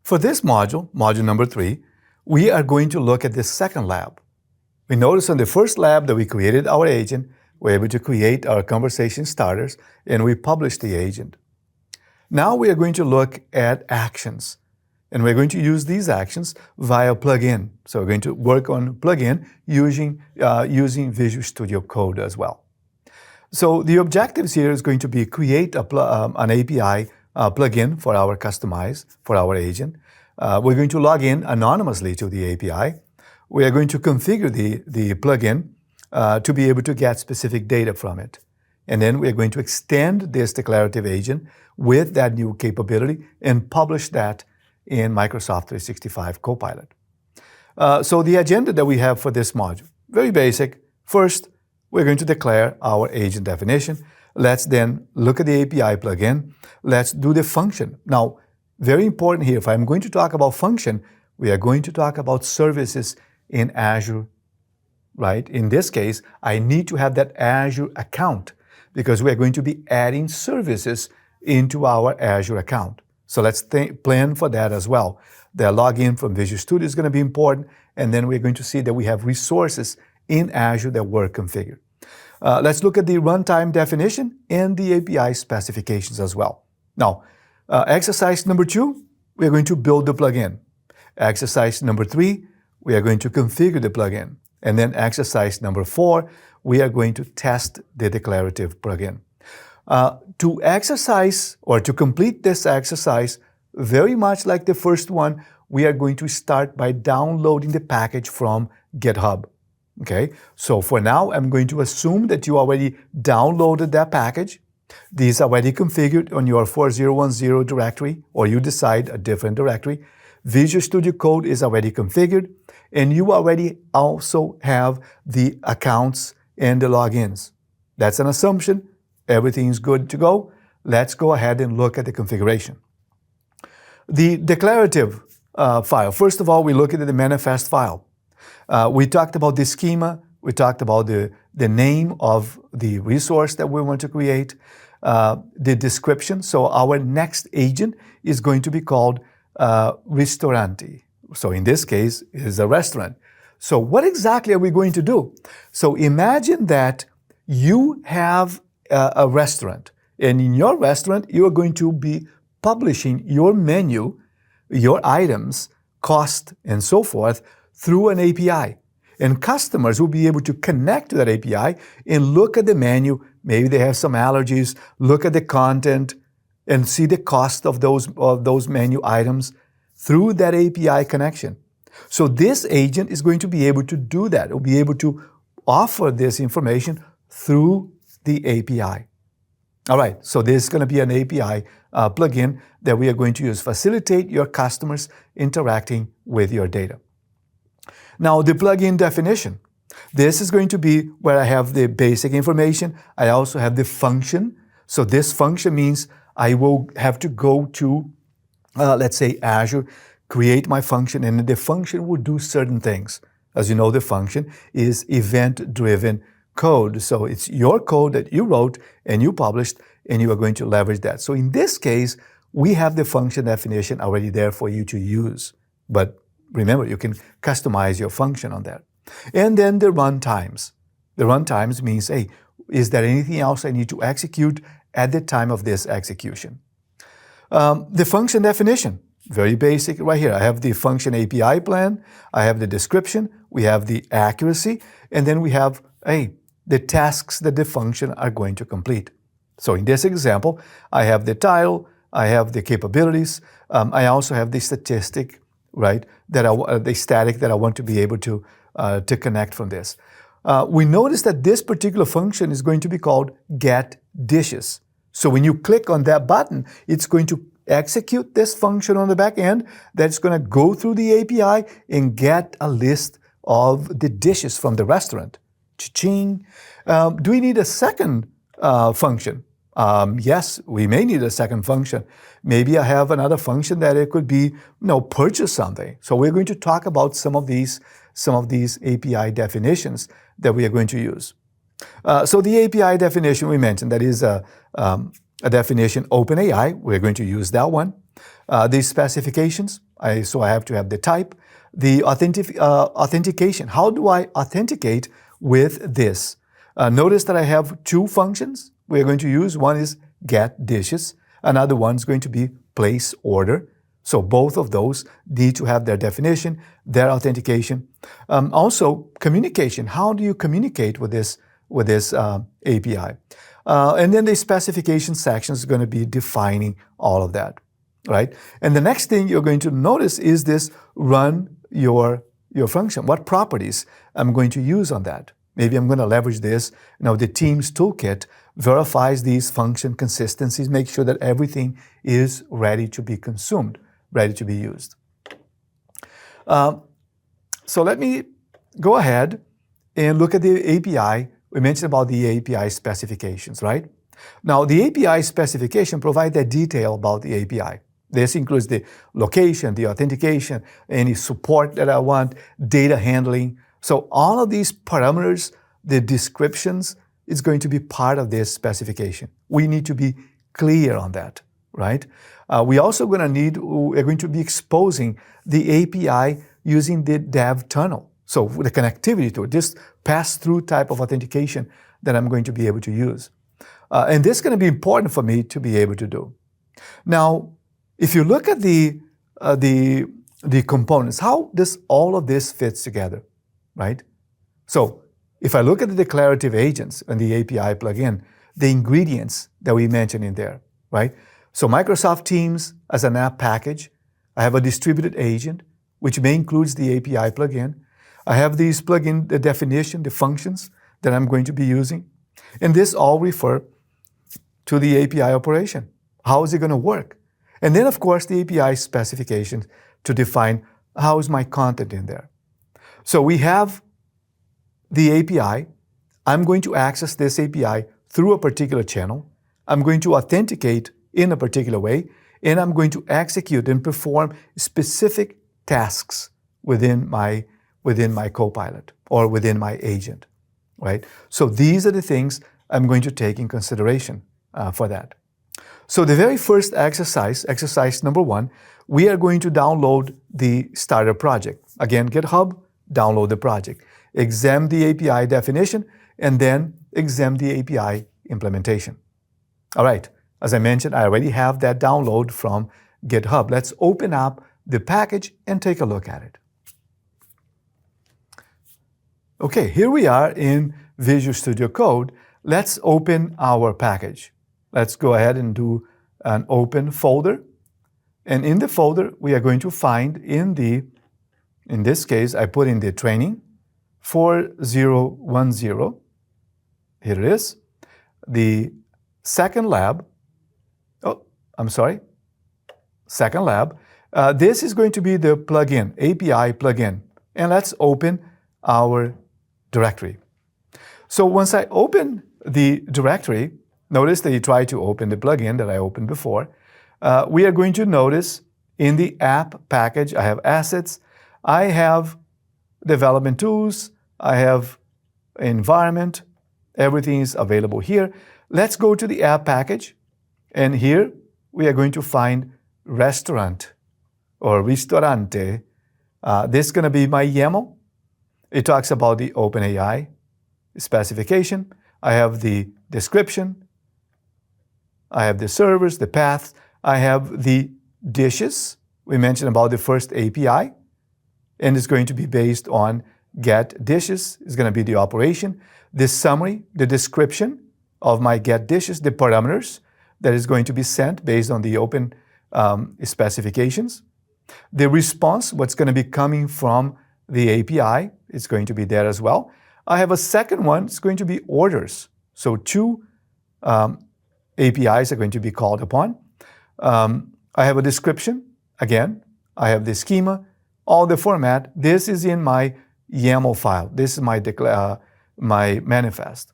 For this module, module number 3, we are going to look at the second lab. We noticed on the first lab that we created our agent, we're able to create our conversation starters, and we published the agent. Now we are going to look at actions, and we're going to use these actions via plugin. So we're going to work on plugin using Visual Studio Code as well. So the objectives here is going to be create an API plugin for our customize, for our agent. We're going to log in anonymously to the API. We are going to configure the plugin to be able to get specific data from it. And then we're going to extend this declarative agent with that new capability and publish that in Microsoft 365 Copilot. So the agenda that we have for this module, very basic. First, we're going to declare our agent definition. Let's then look at the API plugin. Let's do the function. Now, very important here, if I'm going to talk about function, we are going to talk about services in Azure, right? In this case, I need to have that Azure account because we're going to be adding services into our Azure account. So let's plan for that as well. The login from Visual Studio is going to be important, and then we're going to see that we have resources in Azure that were configured. Let's look at the runtime definition and the API specifications as well. Now, exercise number 2, we're going to build the plugin. Exercise number 3, we are going to configure the plugin. And then exercise number 4, we are going to test the declarative plugin. To exercise or to complete this exercise, very much like the first one, we are going to start by downloading the package from GitHub. Okay, so for now, I'm going to assume that you already downloaded that package. These are already configured on your 4010 directory, or you decide a different directory. Visual Studio Code is already configured, and you already also have the accounts and the logins. That's an assumption. Everything's good to go. Let's go ahead and look at the configuration. The declarative file. First of all, we look at the manifest file. We talked about the schema. We talked about the name of the resource that we want to create, the description. So our next agent is going to be called Ristorante. So in this case, it is a restaurant. So what exactly are we going to do? So imagine that you have a restaurant, and in your restaurant, you are going to be publishing your menu, your items, cost, and so forth through an API. And customers will be able to connect to that API and look at the menu. Maybe they have some allergies, look at the content, and see the cost of those menu items through that API connection. So this agent is going to be able to do that. It will be able to offer this information through the API. All right, so this is going to be an API plugin that we are going to use. Facilitate your customers interacting with your data. Now, the plugin definition. This is going to be where I have the basic information. I also have the function. So this function means I will have to go to, let's say, Azure, create my function, and the function will do certain things. As you know, the function is event-driven code. So it's your code that you wrote and you published, and you are going to leverage that. So in this case, we have the function definition already there for you to use. But remember, you can customize your function on that. And then the runtimes. The runtimes means, hey, is there anything else I need to execute at the time of this execution? The function definition, very basic right here. I have the function API plan, I have the description, we have the accuracy, and then we have, the tasks that the function are going to complete. So in this example, I have the title, I have the capabilities, I also have the statistic, right, the static that I want to be able to connect from this. We notice that this particular function is going to be called get dishes. So when you click on that button, it's going to execute this function on the back end that's going to go through the API and get a list of the dishes from the restaurant. Cha-ching. Do we need a second function? Yes, we may need a second function. Maybe I have another function that it could be, purchase something. So we're going to talk about some of these API definitions that we are going to use. So the API definition we mentioned, that is a definition OpenAI. We're going to use that one. The specifications, so I have to have the type. The authentication, how do I authenticate with this? Notice that I have two functions we're going to use. One is get dishes. Another one is going to be place order. So both of those need to have their definition, their authentication. Also, communication. How do you communicate with this API? And then the specification section is going to be defining all of that, right? And the next thing you're going to notice is this run your function. What properties I'm going to use on that? Maybe I'm going to leverage this. The Teams toolkit verifies these function consistencies, make sure that everything is ready to be consumed, ready to be used. So let me go ahead and look at the API. We mentioned about the API specifications, right? Now, the API specification provides that detail about the API. This includes the location, the authentication, any support that I want, data handling. So all of these parameters, the descriptions, is going to be part of this specification. We need to be clear on that, right? We're going to be exposing the API using the dev tunnel. So the connectivity to it, this pass-through type of authentication that I'm going to be able to use. And this is going to be important for me to be able to do. Now, if you look at the components, how does all of this fits together, right? So if I look at the declarative agents and the API plugin, the ingredients that we mentioned in there, right? So Microsoft Teams as an app package, I have a distributed agent, which may include the API plugin. I have these plugin, the definition, the functions that I'm going to be using. And this all refer to the API operation. How is it going to work? And then, of course, the API specifications to define how is my content in there. So we have the API. I'm going to access this API through a particular channel. I'm going to authenticate in a particular way, and I'm going to execute and perform specific tasks within my Copilot or within my agent, right? So these are the things I'm going to take in consideration for that. So the very first exercise number 1, we are going to download the starter project. Again, GitHub, download the project. Examine the API definition, and then examine the API implementation. All right, as I mentioned, I already have that download from GitHub. Let's open up the package and take a look at it. Okay, here we are in Visual Studio Code. Let's open our package. Let's go ahead and do an open folder. And in the folder, we are going to find in this case, I put in the training 4010. Here it is. The second lab, second lab. This is going to be the plugin, API plugin. And let's open our directory. So once I open the directory, notice that you try to open the plugin that I opened before. We are going to notice in the app package, I have assets, I have development tools, I have environment, everything is available here. Let's go to the app package, and here we are going to find restaurant or ristorante. This is going to be my YAML. It talks about the OpenAI specification. I have the description. I have the servers, the paths. I have the dishes. We mentioned about the first API, and it's going to be based on get dishes. It's going to be the operation. The summary, the description of my get dishes, the parameters that is going to be sent based on the open specifications. The response, what's going to be coming from the API, is going to be there as well. I have a second one, it's going to be orders. So 2 APIs are going to be called upon. I have a description, again. I have the schema, all the format. This is in my YAML file. This is my manifest.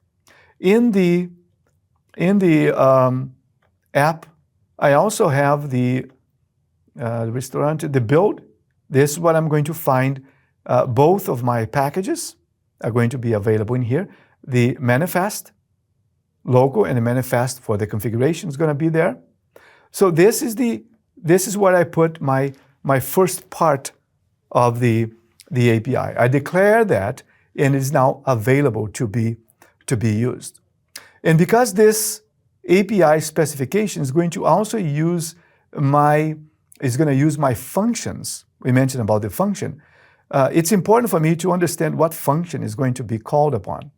In the app, I also have the restaurant, the build. This is what I'm going to find. Both of my packages are going to be available in here. The manifest logo and the manifest for the configuration is going to be there. So this is the this is where I put my first part of the API. I declare that, and it is now available to be used. And because this API specification is going to also use my functions, we mentioned about the function, it's important for me to understand what function is going to be called upon.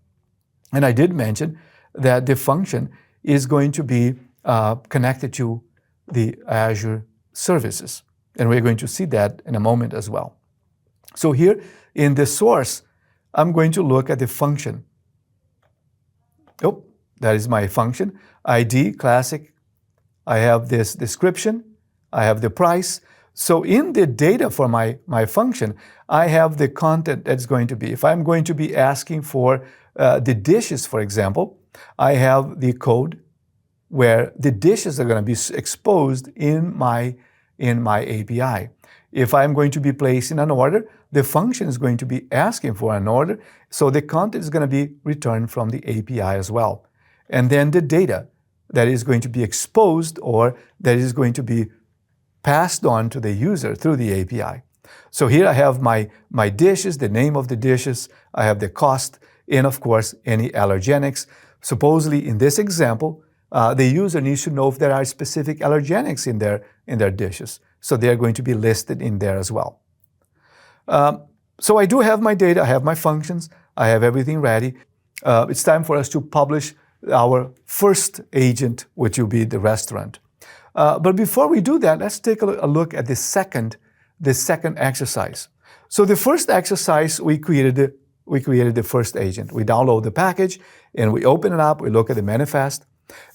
And I did mention that the function is going to be connected to the Azure services. And we're going to see that in a moment as well. So here in the source, I'm going to look at the function. Oh, that is my function. ID, classic. I have this description. I have the price. So in the data for my function, I have the content that's going to be. If I'm going to be asking for the dishes, for example, I have the code where the dishes are going to be exposed in my API. If I'm going to be placing an order, the function is going to be asking for an order, so the content is going to be returned from the API as well. And then the data that is going to be exposed or that is going to be passed on to the user through the API. So here I have my dishes, the name of the dishes, I have the cost, and of course, any allergenics. Supposedly in this example, the user needs to know if there are specific allergenics in their dishes. So they're going to be listed in there as well. So I do have my data, I have my functions, I have everything ready. It's time for us to publish our first agent, which will be the restaurant. But before we do that, let's take a look at the second exercise. So the first exercise, we created the first agent. We download the package and we open it up, we look at the manifest.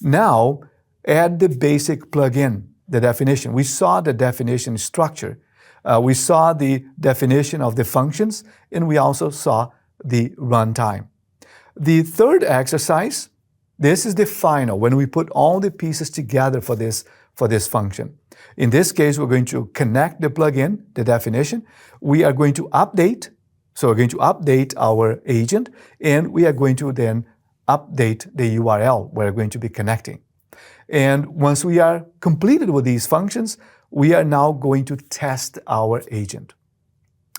Now, add the basic plugin, the definition. We saw the definition structure. We saw the definition of the functions, and we also saw the runtime. The third exercise, this is the final, when we put all the pieces together for this function. In this case, we're going to connect the plugin, the definition. We are going to update. So we're going to update our agent, and we are going to then update the URL where we're going to be connecting. And once we are completed with these functions, we are now going to test our agent.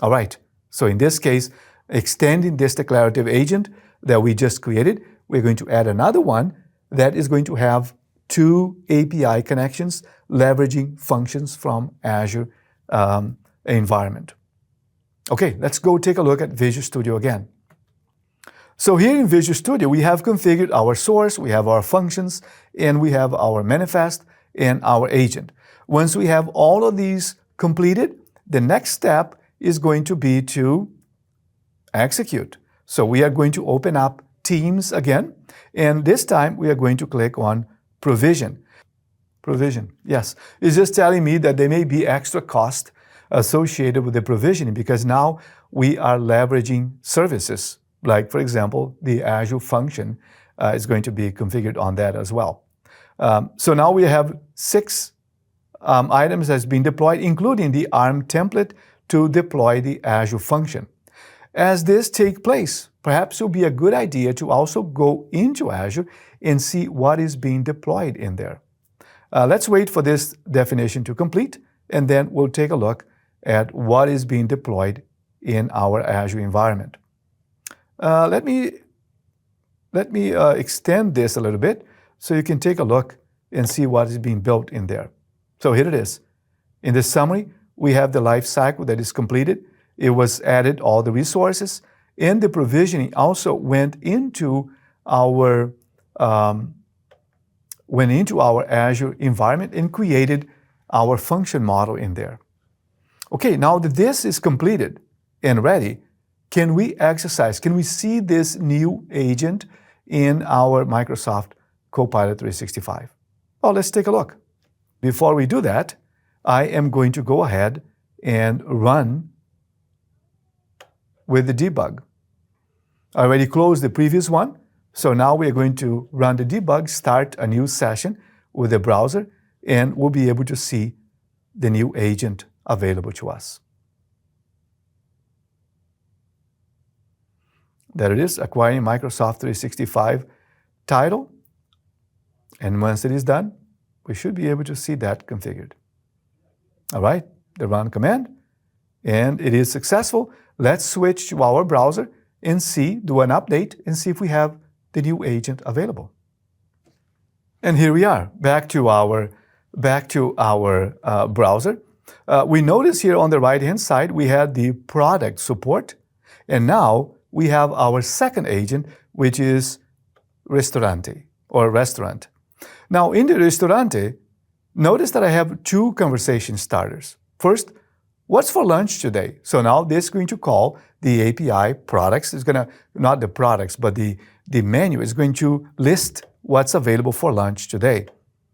All right, so in this case, extending this declarative agent that we just created, we're going to add another one that is going to have 2 API connections leveraging functions from Azure environment. Okay, let's go take a look at Visual Studio again. So here in Visual Studio, we have configured our source, we have our functions, and we have our manifest and our agent. Once we have all of these completed, the next step is going to be to execute. So we are going to open up Teams again, and this time we are going to click on Provision. Provision, yes. It's just telling me that there may be extra cost associated with the provisioning because now we are leveraging services. Like, for example, the Azure function is going to be configured on that as well. So now we have 6 items that's been deployed, including the ARM template to deploy the Azure function. As this takes place, perhaps it will be a good idea to also go into Azure and see what is being deployed in there. Let's wait for this definition to complete, and then we'll take a look at what is being deployed in our Azure environment. Let me extend this a little bit so you can take a look and see what is being built in there. So here it is. In the summary, we have the life cycle that is completed. It was added all the resources, and the provisioning also went into our Azure environment and created our function model in there. Okay, now that this is completed and ready, can we exercise? Can we see this new agent in our Microsoft Copilot 365? Well, let's take a look. Before we do that, I am going to go ahead and run with the debug. I already closed the previous one, so now we are going to run the debug, start a new session with the browser, and we'll be able to see the new agent available to us. There it is, acquiring Microsoft 365 title. And once it is done, we should be able to see that configured. All right, the run command, and it is successful. Let's switch to our browser and do an update and see if we have the new agent available. And here we are, back to our browser. We notice here on the right-hand side, we had the product support, and now we have our second agent, which is Ristorante, or restaurant. Now, in the Ristorante, notice that I have two conversation starters. First, what's for lunch today? So now this is going to call the API products. It's going to, not the products, but the menu is going to list what's available for lunch today.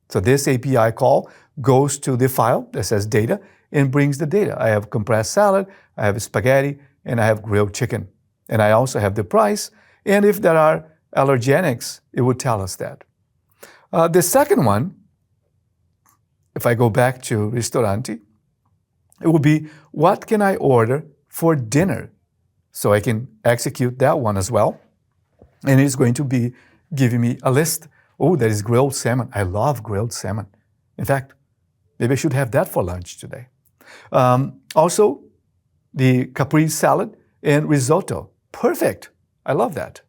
So this API call goes to the file that says data and brings the data. I have compressed salad, I have spaghetti, and I have grilled chicken. And I also have the price. And if there are allergenics, it would tell us that. The second one, if I go back to Ristorante, it will be, what can I order for dinner? So I can execute that one as well. And it's going to be giving me a list. Oh, there is grilled salmon. I love grilled salmon. In fact, maybe I should have that for lunch today. Also, the caprese salad and risotto. Perfect. I love that.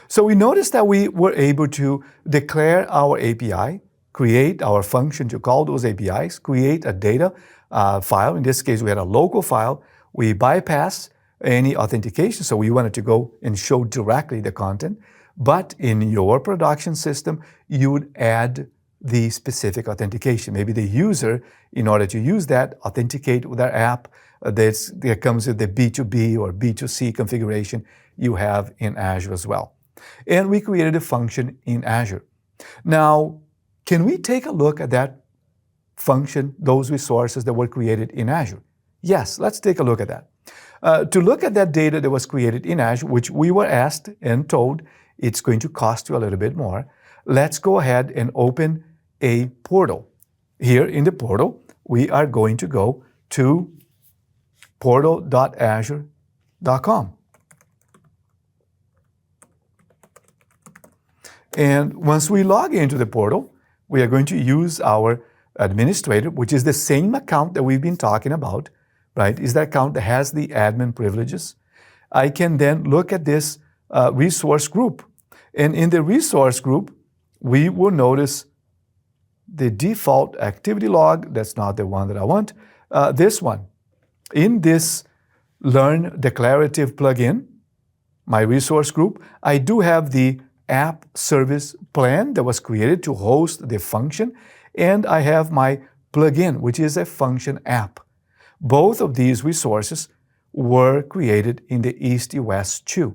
So we noticed that we were able to declare our API, create our function to call those APIs, create a data file. In this case, we had a local file. We bypassed any authentication, so we wanted to go and show directly the content. But in your production system, you would add the specific authentication. Maybe the user, in order to use that, authenticate with their app that comes with the B2B or B2C configuration you have in Azure as well. And we created a function in Azure. Now, can we take a look at that function, those resources that were created in Azure? Yes, let's take a look at that. To look at that data that was created in Azure, which we were asked and told it's going to cost you a little bit more, let's go ahead and open a portal. Here in the portal, we are going to go to portal.azure.com. And once we log into the portal, we are going to use our administrator, which is the same account that we've been talking about, right? Is the account that has the admin privileges. I can then look at this resource group. And in the resource group, we will notice the default activity log. That's not the one that I want. This one. In this Learn Declarative plugin, my resource group, I do have the app service plan that was created to host the function, and I have my plugin, which is a function app. Both of these resources were created in the East-West 2.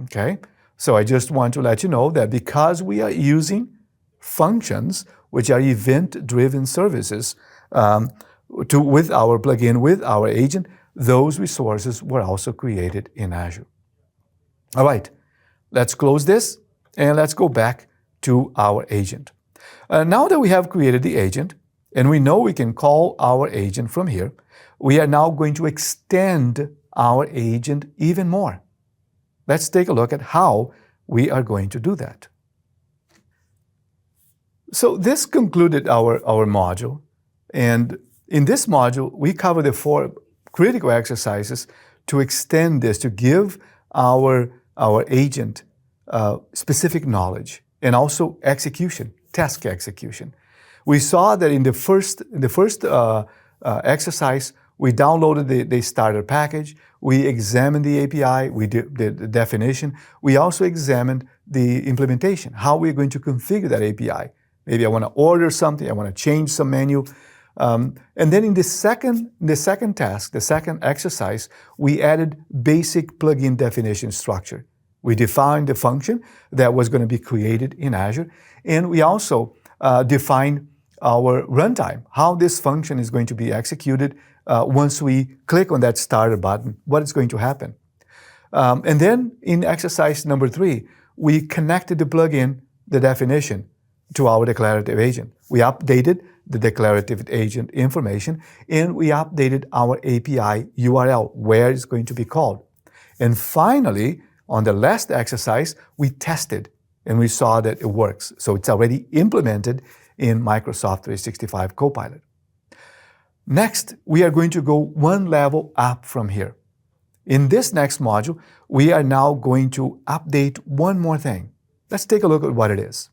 Okay? So I just want to let you know that because we are using functions, which are event-driven services, with our plugin, with our agent, those resources were also created in Azure. All right, let's close this and let's go back to our agent. Now that we have created the agent and we know we can call our agent from here, we are now going to extend our agent even more. Let's take a look at how we are going to do that. So this concluded our module, and in this module, we cover the 4 critical exercises to extend this, to give our agent specific knowledge and also execution, task execution. We saw that in the first exercise, we downloaded the starter package, we examined the API, we did the definition, we also examined the implementation, how we're going to configure that API. Maybe I want to order something, I want to change some menu. And then in the second task, the second exercise, we added basic plugin definition structure. We defined the function that was going to be created in Azure, and we also defined our runtime, how this function is going to be executed once we click on that starter button, what is going to happen. And then in exercise number 3, we connected the plugin, the definition, to our declarative agent. We updated the declarative agent information, and we updated our API URL, where it's going to be called. And finally, on the last exercise, we tested, and we saw that it works. So it's already implemented in Microsoft 365 Copilot. Next, we are going to go one level up from here. In this next module, we are now going to update one more thing. Let's take a look at what it is.